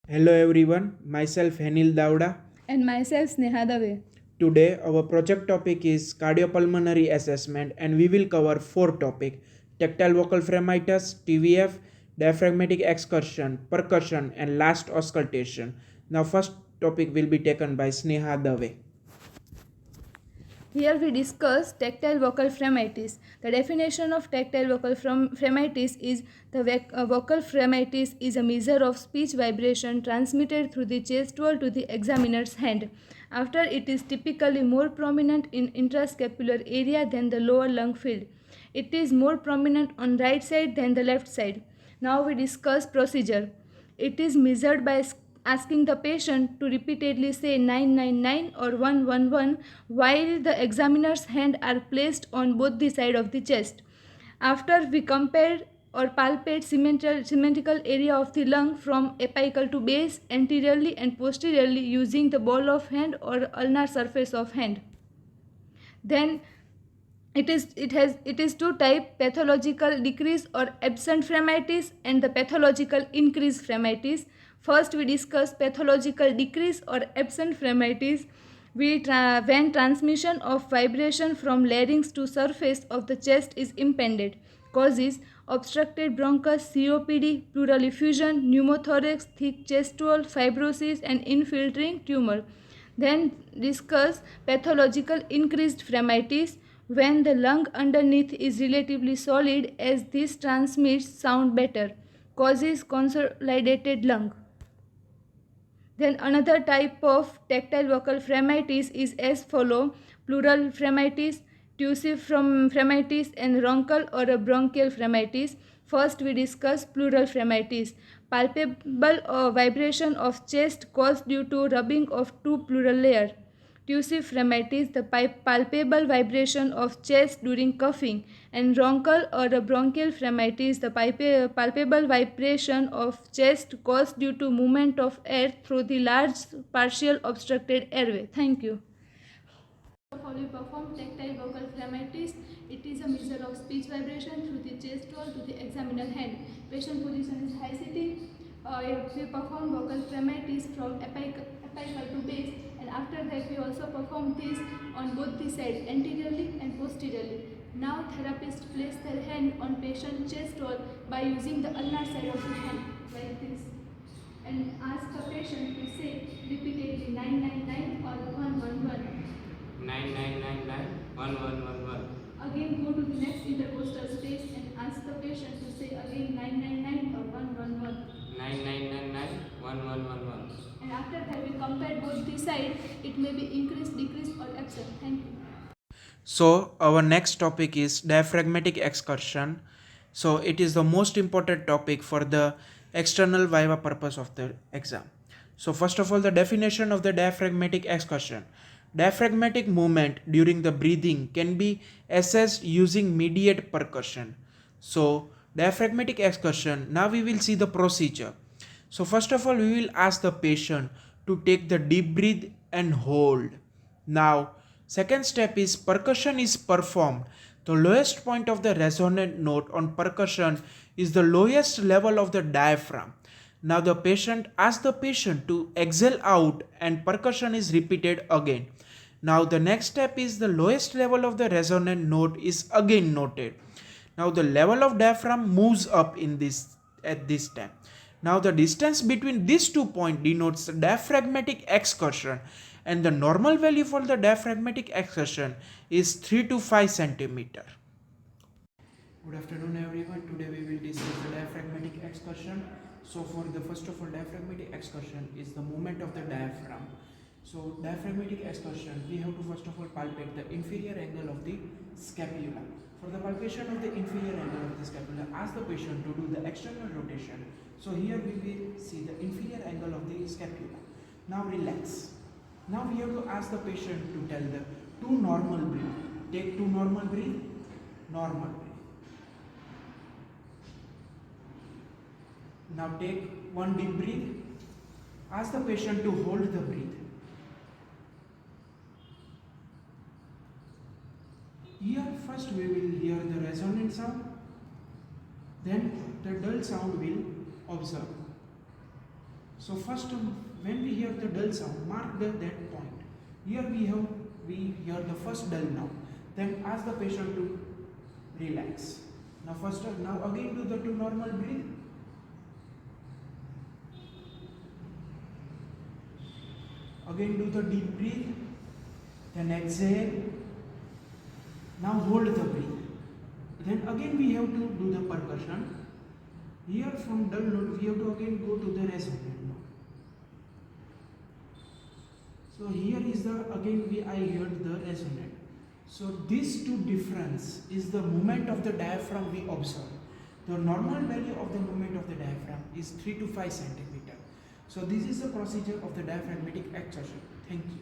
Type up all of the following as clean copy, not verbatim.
Hello everyone, myself Henil Dauda. And myself Sneha Dave. Today our project topic is cardiopulmonary assessment and we will cover four topics: tactile vocal phrenitis, TVF, diaphragmatic excursion, percussion and last auscultation. Now first topic will be taken by Sneha Dave. Here we discuss tactile vocal phrenitis. The definition of tactile vocal phrenitis is vocal phrenitis is a measure of speech vibration transmitted through the chest wall to the examiner's hand. After it is typically more prominent in intrascapular area than the lower lung field. It is more prominent on right side than the left side. Now we discuss procedure. It is measured by asking the patient to repeatedly say 999 or 111 while the examiner's hand are placed on both the side of the chest. After we compare or palpate symmetrical area of the lung from apical to base anteriorly and posteriorly using the ball of hand or ulnar surface of hand. Then it is two type: pathological decrease or absent phrenitis and the pathological increase phrenitis. First we discuss pathological decrease or absent phrenitis. When transmission of vibration from larynx to surface of the chest is impeded, causes obstructed bronchus, COPD, pleural effusion, pneumothorax, thick chest wall, fibrosis and infiltrating tumor. Then discuss pathological increased phrenitis when the lung underneath is relatively solid, as this transmits sound better, causes consolidated lung. Then another type of tactile vocal phrenitis is as follow: pleural phrenitis, tussive phrenitis and bronchial or a bronchial phrenitis. First we discuss pleural phrenitis. Palpable vibration of chest caused due to rubbing of two pleural layer. Tussive phrenitis, the palpable vibration of chest during coughing, and bronchial or a bronchial phrenitis, the palpable vibration of chest caused due to movement of air through the large partial obstructed airway. Thank you. Of all, we perform tactile vocal phrenitis. It is a measure of speech vibration through the chest wall to the examiner hand. Patient position is high sitting. We perform vocal phrenitis from apical to base, and after that we also perform this on both the sides, anteriorly and posteriorly. Now therapists place their hand on patient chest wall by using the ulnar side of the hand like this, and ask the patient to say repeatedly 999 or 111. 9999 1111. Again, go to the next intercostal space and ask the patient to say again 999 or 111. 9999 1111. And after that, we compare both the side. It may be increased, decreased, or absent. Thank you. So our next topic is diaphragmatic excursion. So it is the most important topic for the external viva purpose of the exam. So first of all, the definition of the diaphragmatic excursion. Diaphragmatic movement during the breathing can be assessed using mediate percussion. So diaphragmatic excursion, now we will see the procedure. So first of all, we will ask the patient to take the deep breath and hold. Now second step is percussion is performed. The lowest point of the resonant note on percussion is the lowest level of the diaphragm. Now the patient asks the patient to exhale out and percussion is repeated again. Now the next step is the lowest level of the resonant note is again noted. Now the level of diaphragm moves up in this at this time. Now the distance between these 2 points denotes the diaphragmatic excursion, and the normal value for the diaphragmatic excursion is 3 to 5 centimeter. Good afternoon everyone. Today we will discuss the diaphragmatic excursion. So for the first of all, diaphragmatic excursion is the movement of the diaphragm. So diaphragmatic excursion, we have to first of all palpate the inferior angle of the scapula. For the palpation of the inferior angle of the scapula, ask the patient to do the external rotation. So here we will see the inferior angle of the scapula. Now relax. Now we have to ask the patient to tell the two normal breath. Take two normal breath, normal breath. Now take one deep breath. Ask the patient to hold the breath. Here first we will hear the resonant sound, then the dull sound will observe. So first, when we hear the dull sound, mark that point. Here we hear the first dull now. Then ask the patient to relax. Now again do the two normal breathe. Again do the deep breathe. Then exhale. Now hold the breath. Then again we have to do the percussion. Here from dull note we have to again go to the resonant note. So here is the I heard the resonant. So these two difference is the movement of the diaphragm we observe. The normal value of the movement of the diaphragm is 3 to 5 centimeter. So this is the procedure of the diaphragmatic exertion. Thank you.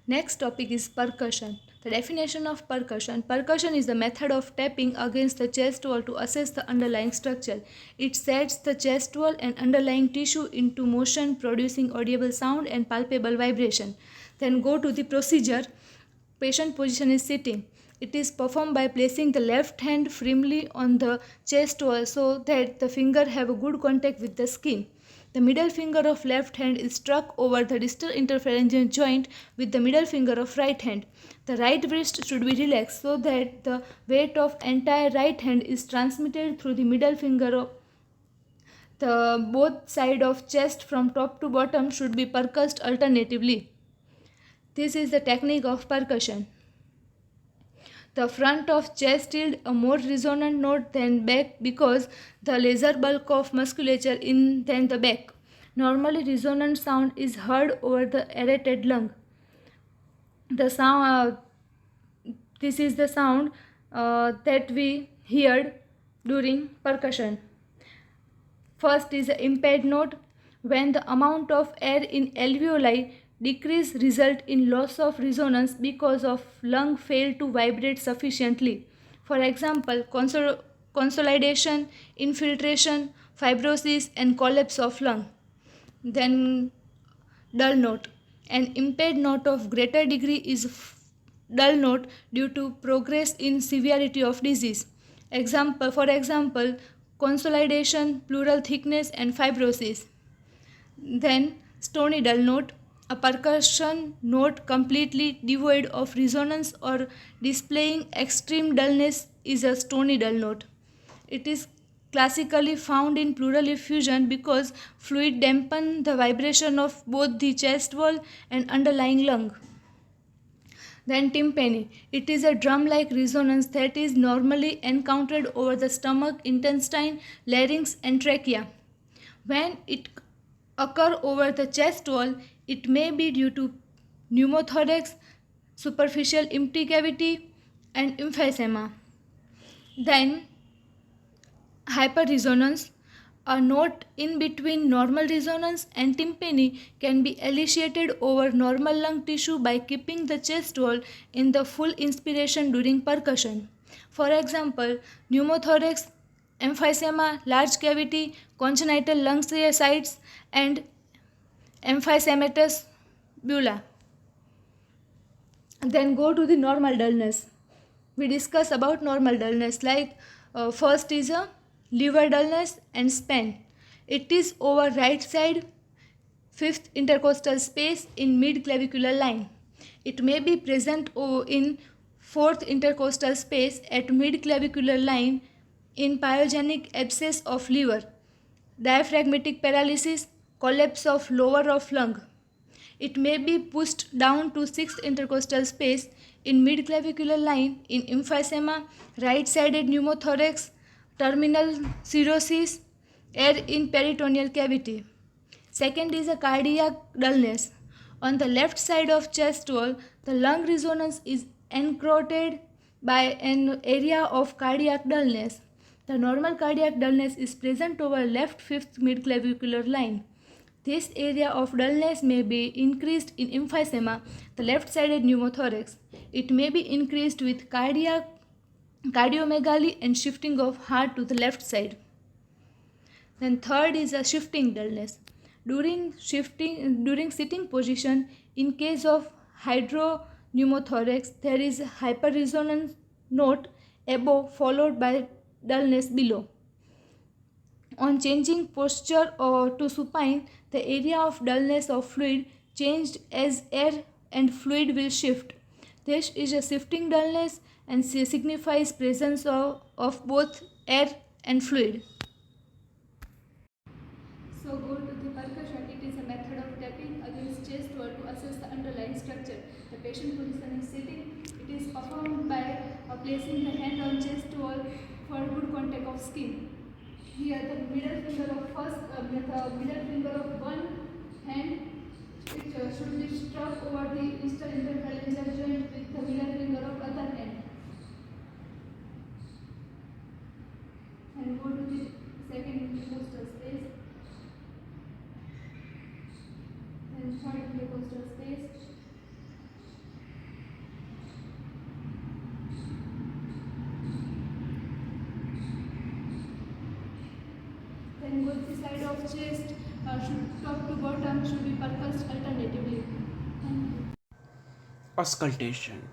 Next topic is percussion. The definition of percussion. Percussion is the method of tapping against the chest wall to assess the underlying structure. It sets the chest wall and underlying tissue into motion, producing audible sound and palpable vibration. Then go to the procedure. Patient position is sitting. It is performed by placing the left hand firmly on the chest wall so that the finger have a good contact with the skin. The middle finger of left hand is struck over the distal interphalangeal joint with the middle finger of right hand. The right wrist should be relaxed so that the weight of entire right hand is transmitted through the middle finger of the both side of chest from top to bottom should be percussed alternatively. This is the technique of percussion. The front of chest yield a more resonant note than back because the lesser bulk of musculature than the back. Normally, resonant sound is heard over the aerated lung. The sound, this is the sound that we heard during percussion. First is the impaired note. When the amount of air in alveoli decrease result in loss of resonance because of lung fail to vibrate sufficiently. For example, consolidation, infiltration, fibrosis and collapse of lung. Then dull note. An impaired note of greater degree is dull note due to progress in severity of disease. For example, consolidation, pleural thickness and fibrosis. Then stony dull note. A percussion note completely devoid of resonance or displaying extreme dullness is a stony dull note. It is classically found in pleural effusion because fluid dampen the vibration of both the chest wall and underlying lung. Then timpani. It is a drum-like resonance that is normally encountered over the stomach, intestine, larynx and trachea. When it occurs over the chest wall, it may be due to pneumothorax, superficial empty cavity and emphysema. Then hyperresonance. A note in between normal resonance and timpani can be elicited over normal lung tissue by keeping the chest wall in the full inspiration during percussion. For example, pneumothorax, emphysema, large cavity, congenital lung sites and emphysematous bulla. Then go to the normal dullness. We discuss about normal dullness like first is a liver dullness and span. It is over right side, fifth intercostal space in mid-clavicular line. It may be present in fourth intercostal space at mid-clavicular line in pyogenic abscess of liver, diaphragmatic paralysis, collapse of lower of lung. It may be pushed down to sixth intercostal space in mid-clavicular line in emphysema, right-sided pneumothorax, terminal cirrhosis, air in peritoneal cavity. Second is a cardiac dullness. On the left side of chest wall, the lung resonance is encroached by an area of cardiac dullness. The normal cardiac dullness is present over left fifth midclavicular line. This area of dullness may be increased in emphysema, the left-sided pneumothorax. It may be increased with cardiomegaly and shifting of heart to the left side. Then third is a shifting dullness. During sitting position, in case of hydropneumothorax, there is a hyperresonance note above followed by dullness below. On changing posture or to supine, the area of dullness of fluid changed as air and fluid will shift. This is a shifting dullness and signifies presence of both air and fluid. So go to the percussion. It is a method of tapping against chest wall to assess the underlying structure. The patient position is sitting. It is performed by placing the hand on chest wall for good contact of skin. Here the middle finger of one hand should be struck over the interphalangeal joint with the middle finger of other hand. And go to the second intercostal space and third intercostal space. Then both the side of chest should top to bottom should be percussed alternatively. Auscultation.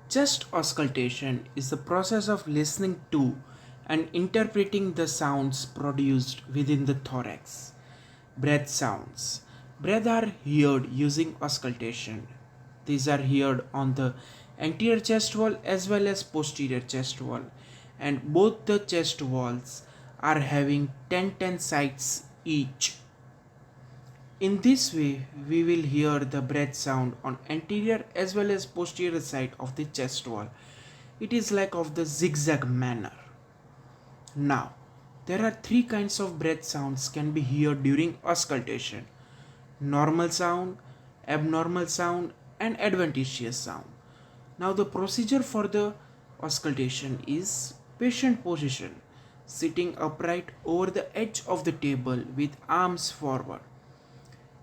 Chest auscultation is the process of listening to and interpreting the sounds produced within the thorax. Breath sounds. Breath are heard using auscultation. These are heard on the anterior chest wall as well as posterior chest wall, and both the chest walls are having 10 sides each. In this way, we will hear the breath sound on anterior as well as posterior side of the chest wall. It is like of the zigzag manner. Now, there are three kinds of breath sounds can be heard during auscultation: normal sound, abnormal sound, and adventitious sound. Now, the procedure for the auscultation is patient position, sitting upright over the edge of the table with arms forward.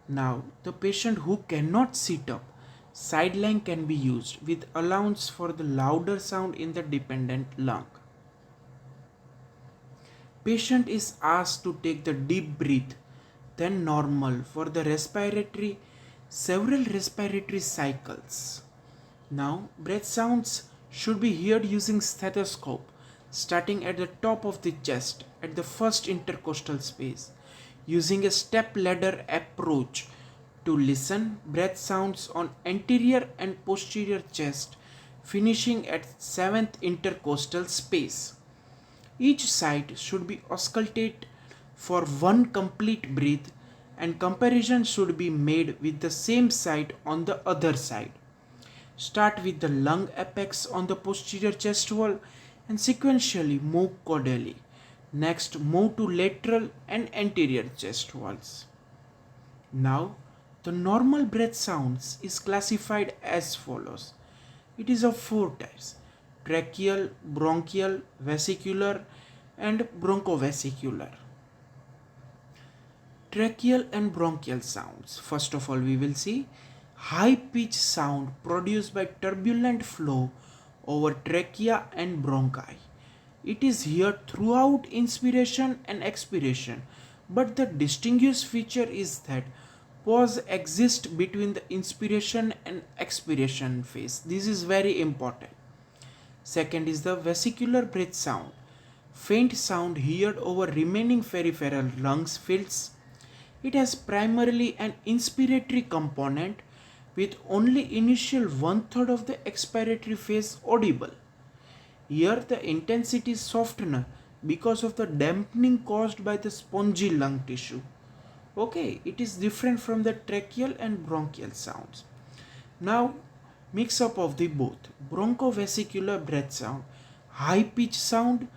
Now, the patient who cannot sit up, sideline can be used with allowance for the louder sound in the dependent lung. Patient is asked to take the deep breath, then normal for the several respiratory cycles. Now, breath sounds should be heard using stethoscope, starting at the top of the chest at the first intercostal space, using a step ladder approach to listen breath sounds on anterior and posterior chest, finishing at 7th intercostal space. Each side should be auscultated for one complete breath, and comparison should be made with the same side on the other side. Start with the lung apex on the posterior chest wall and sequentially move caudally. Next, move to lateral and anterior chest walls. Now, the normal breath sounds is classified as follows. It is of four types: tracheal, bronchial, vesicular, and bronchovesicular. Tracheal and bronchial sounds. First of all, we will see high pitch sound produced by turbulent flow over trachea and bronchi. It is heard throughout inspiration and expiration, but the distinguished feature is that pause exists between the inspiration and expiration phase. This is very important. Second is the vesicular breath sound. Faint sound heard over remaining peripheral lungs fills. It has primarily an inspiratory component with only initial one-third of the expiratory phase audible. Here the intensity is softened because of the dampening caused by the spongy lung tissue. Okay, it is different from the tracheal and bronchial sounds. Now, mix up of the both. Bronchovesicular breath sound, high pitch sound,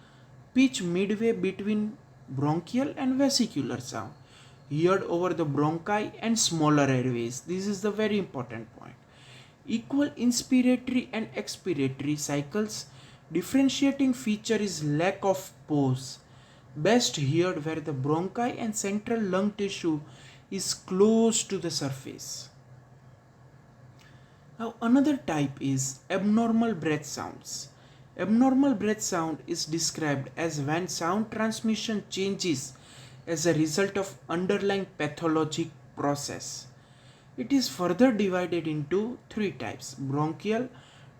pitch midway between bronchial and vesicular sound, heard over the bronchi and smaller airways. This is the very important point. Equal inspiratory and expiratory cycles. Differentiating feature is lack of pause. Best heard where the bronchi and central lung tissue is close to the surface. Now another type is abnormal breath sounds. Abnormal breath sound is described as when sound transmission changes as a result of underlying pathologic process. It is further divided into three types: bronchial,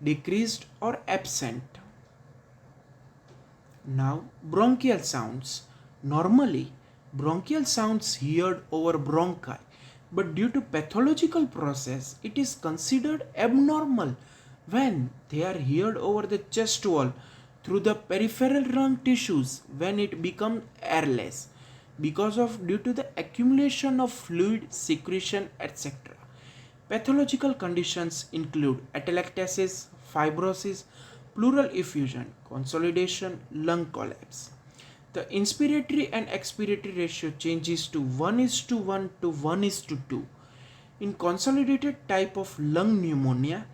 decreased, or absent. Now, bronchial sounds. Normally, Bronchial sounds heard over bronchi, but due to pathological process, it is considered abnormal when they are heard over the chest wall through the peripheral lung tissues when it becomes airless because of due to the accumulation of fluid, secretion, etc. Pathological conditions include atelectasis, fibrosis, pleural effusion, consolidation, lung collapse. The inspiratory and expiratory ratio changes to 1 is to 1 to 1 is to 2. In consolidated type of lung pneumonia,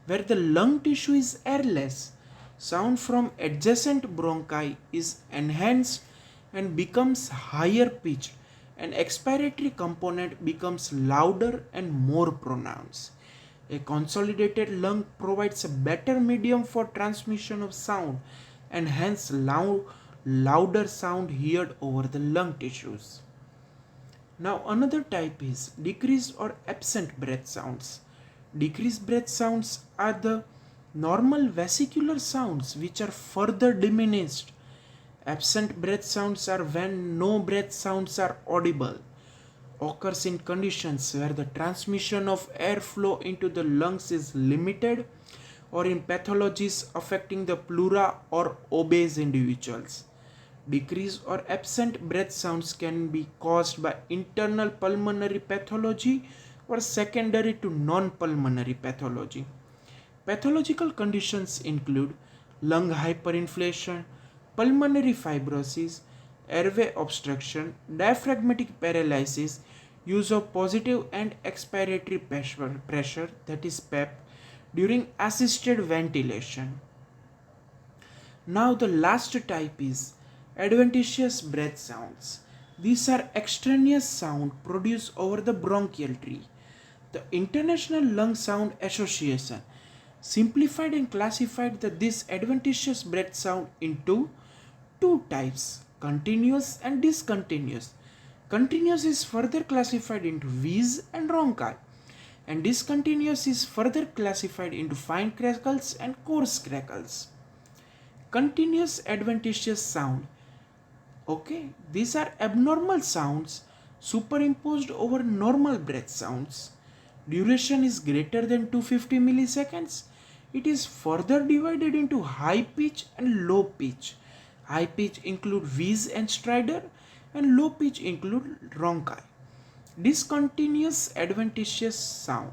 where the lung tissue is airless, sound from adjacent bronchi is enhanced and becomes higher pitched, and expiratory component becomes louder and more pronounced. A consolidated lung provides a better medium for transmission of sound and hence louder sound heard over the lung tissues. Now another type is decreased or absent breath sounds. Decreased breath sounds are the normal vesicular sounds which are further diminished. Absent breath sounds are when no breath sounds are audible. Occurs in conditions where the transmission of airflow into the lungs is limited or in pathologies affecting the pleura or obese individuals. Decreased or absent breath sounds can be caused by internal pulmonary pathology or secondary to non-pulmonary pathology. Pathological conditions include lung hyperinflation, pulmonary fibrosis, airway obstruction, diaphragmatic paralysis, use of positive and expiratory pressure that is PEP during assisted ventilation. Now the last type is adventitious breath sounds. These are extraneous sound produced over the bronchial tree. The International Lung Sound Association simplified and classified this adventitious breath sound into two types, continuous and discontinuous. Continuous is further classified into wheeze and rhonchi, and discontinuous is further classified into fine crackles and coarse crackles. Continuous adventitious sound. Okay, these are abnormal sounds superimposed over normal breath sounds. Duration is greater than 250 milliseconds. It is further divided into high pitch and low pitch. High pitch include wheeze and stridor, and low pitch include rhonchi. Discontinuous adventitious sound.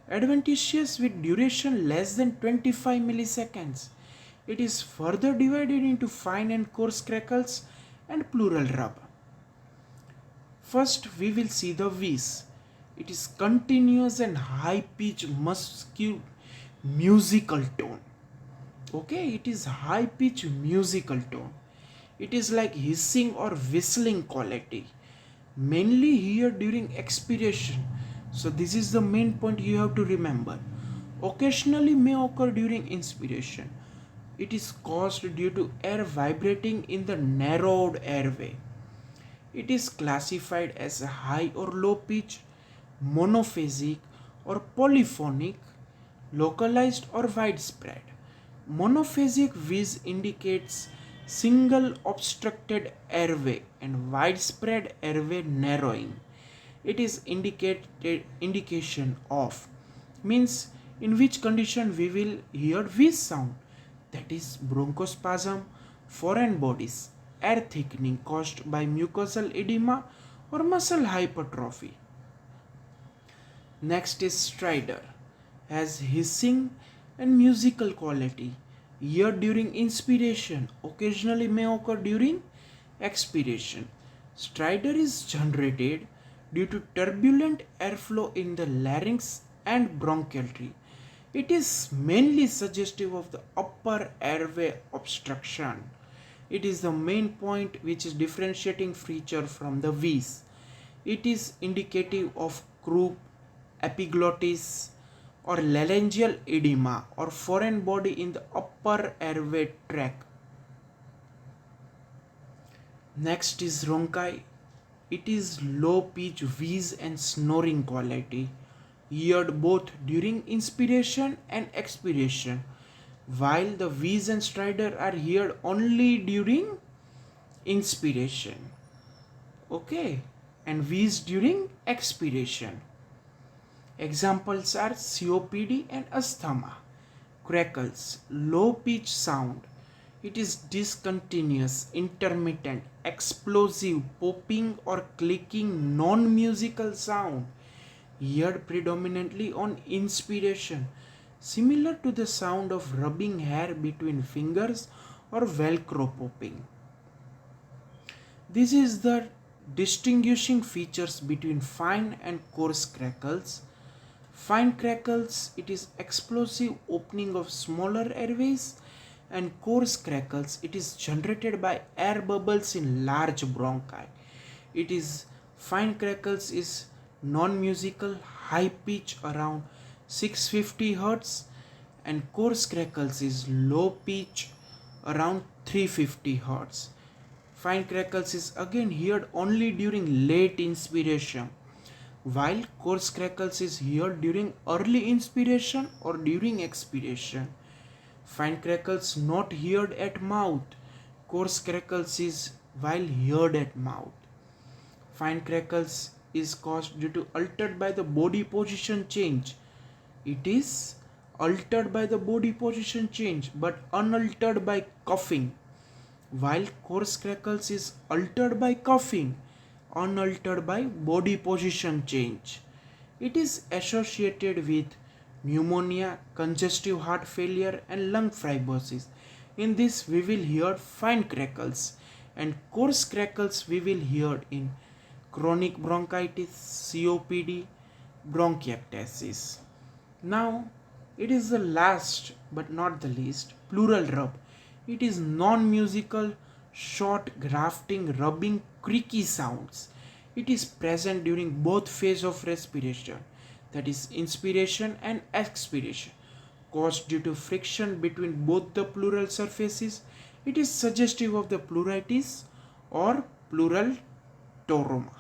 Adventitious with duration less than 25 milliseconds. It is further divided into fine and coarse crackles and pleural rub. First, we will see the wheeze. It is continuous and high pitch muscular musical tone. Okay, it is high pitch musical tone. It is like hissing or whistling quality, mainly here during expiration. So this is the main point you have to remember. Occasionally may occur during inspiration. It is caused due to air vibrating in the narrowed airway. It is classified as a high or low pitch, monophasic or polyphonic, localized or widespread. Monophasic wheeze indicates single obstructed airway and widespread airway narrowing. It is indication of means in which condition we will hear wheeze sound, that is bronchospasm, foreign bodies, air thickening caused by mucosal edema or muscle hypertrophy. Next is stridor, has hissing and musical quality. Here during inspiration, occasionally may occur during expiration. Stridor is generated due to turbulent airflow in the larynx and bronchial tree. It is mainly suggestive of the upper airway obstruction. It is the main point which is differentiating feature from the wheeze. It is indicative of croup, epiglottis or laryngeal edema or foreign body in the upper airway tract. Next is rhonchi. It is low pitch wheeze and snoring quality, heard both during inspiration and expiration, while the wheeze and stridor are heard only during inspiration. Okay, and wheeze during expiration. Examples are COPD and asthma. Crackles, low pitch sound. It is discontinuous, intermittent, explosive, popping or clicking, non musical sound, heard predominantly on inspiration, similar to the sound of rubbing hair between fingers or velcro popping. This is the distinguishing features between fine and coarse crackles. Fine crackles, it is explosive opening of smaller airways, and coarse crackles, it is generated by air bubbles in large bronchi. It is fine crackles is non-musical, high pitch around 650 Hz, and coarse crackles is low pitch around 350 Hz. Fine crackles is again heard only during late inspiration, while coarse crackles is heard during early inspiration or during expiration. Fine crackles not heard at mouth. Coarse crackles is while heard at mouth. Fine crackles is caused due to altered by the body position change. It is altered by the body position change but unaltered by coughing, while coarse crackles is altered by coughing, unaltered by body position change. It is associated with pneumonia, congestive heart failure, and lung fibrosis. In this, we will hear fine crackles, and coarse crackles we will hear in chronic bronchitis, COPD, bronchiectasis. Now, it is the last but not the least pleural rub. It is non musical, short, grafting, rubbing, creaky sounds. It is present during both phases of respiration, that is, inspiration and expiration. Caused due to friction between both the pleural surfaces, it is suggestive of the pleuritis or pleural trauma.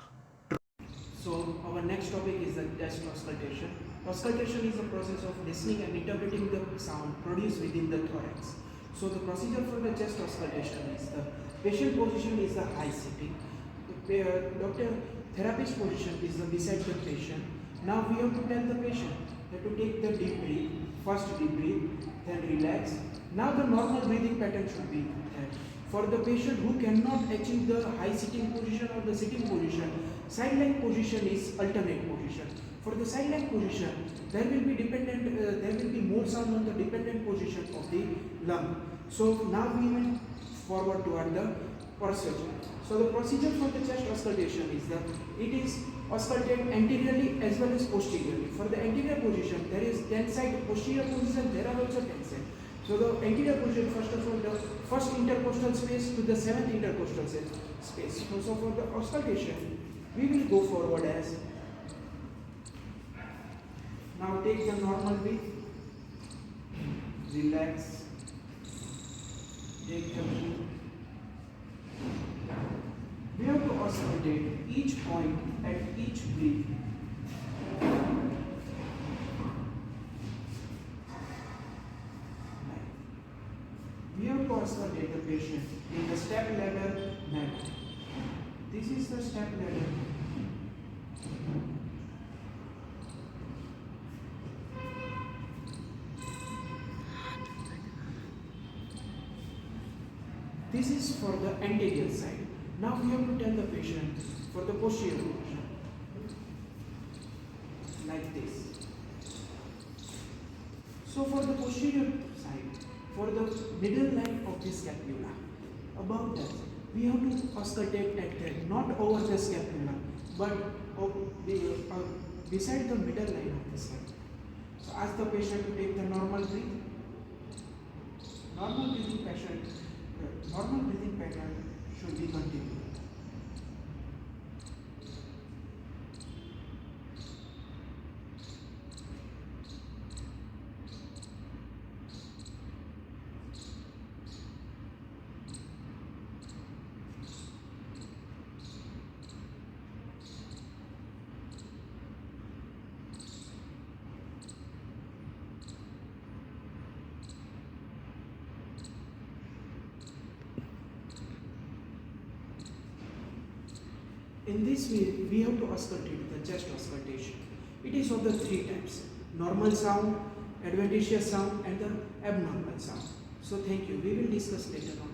So our next topic is the chest auscultation. Auscultation is the process of listening and interpreting the sound produced within the thorax. So the procedure for the chest auscultation is the patient position is the high sitting. The doctor therapist position is the beside the patient. Now we have to tell the patient that to take the deep breath, first deep breath, then relax. Now the normal breathing pattern should be there. For the patient who cannot achieve the high sitting position or the sitting position, sideline position is alternate position. For the sideline position, there will be there will be more sound on the dependent position of the lung. So now we will forward toward the procedure. So the procedure for the chest auscultation is that it is ausculted anteriorly as well as posteriorly. For the anterior position, there is 10 side, posterior position, there are also 10 side. So the anterior position, first of all, the first intercostal space to the seventh intercostal space. So for the auscultation, we will go forward as, now take the normal breath, relax, take the breath. We have to auscultate each point at each breath. We have to auscultate the patient in the step ladder manner. This is the step ladder. This is for the anterior side. Now we have to tell the patient for the posterior position. Like this. So for the posterior side, for the middle line of the scapula, above that, we have to auscultate at that, not over the scapula, but beside the middle line of the scapula. So ask the patient to take the normal breath. Normal breathing pattern should be continued. In this we have to auscultate the chest auscultation. It is of the three types: normal sound, adventitious sound, and the abnormal sound. So thank you. We will discuss later on.